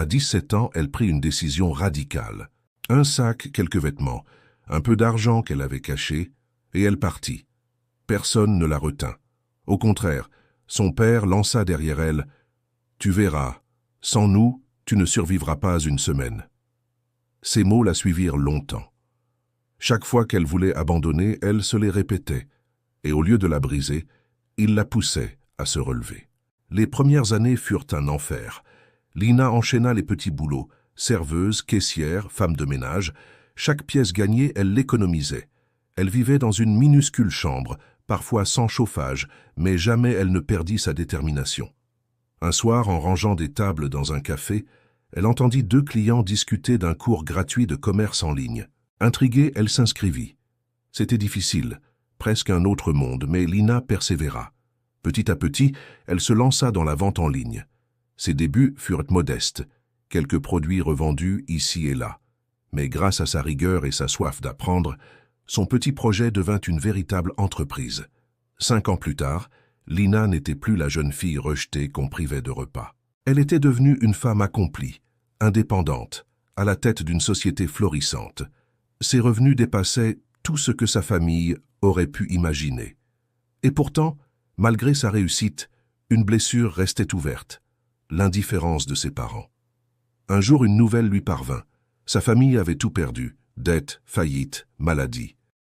À 17 ans, elle prit une décision radicale. Un sac, quelques vêtements, un peu d'argent qu'elle avait caché, et elle partit. Personne ne la retint. Au contraire, son père lança derrière elle « Tu verras, sans nous, tu ne survivras pas une semaine. » Ces mots la suivirent longtemps. Chaque fois qu'elle voulait abandonner, elle se les répétait, et au lieu de la briser, il la poussait à se relever. Les premières années furent un enfer. Lina enchaîna les petits boulots, serveuse, caissière, femme de ménage. Chaque pièce gagnée, elle l'économisait. Elle vivait dans une minuscule chambre, parfois sans chauffage, mais jamais elle ne perdit sa détermination. Un soir, en rangeant des tables dans un café, elle entendit 2 clients discuter d'un cours gratuit de commerce en ligne. Intriguée, elle s'inscrivit. C'était difficile, presque un autre monde, mais Lina persévéra. Petit à petit, elle se lança dans la vente en ligne. Ses débuts furent modestes, quelques produits revendus ici et là. Mais grâce à sa rigueur et sa soif d'apprendre, son petit projet devint une véritable entreprise. 5 ans plus tard, Lina n'était plus la jeune fille rejetée qu'on privait de repas. Elle était devenue une femme accomplie, indépendante, à la tête d'une société florissante. Ses revenus dépassaient tout ce que sa famille aurait pu imaginer. Et pourtant, malgré sa réussite, une blessure restait ouverte, l'indifférence de ses parents. Un jour, une nouvelle lui parvint. Sa famille avait tout perdu, dettes, faillites, maladies.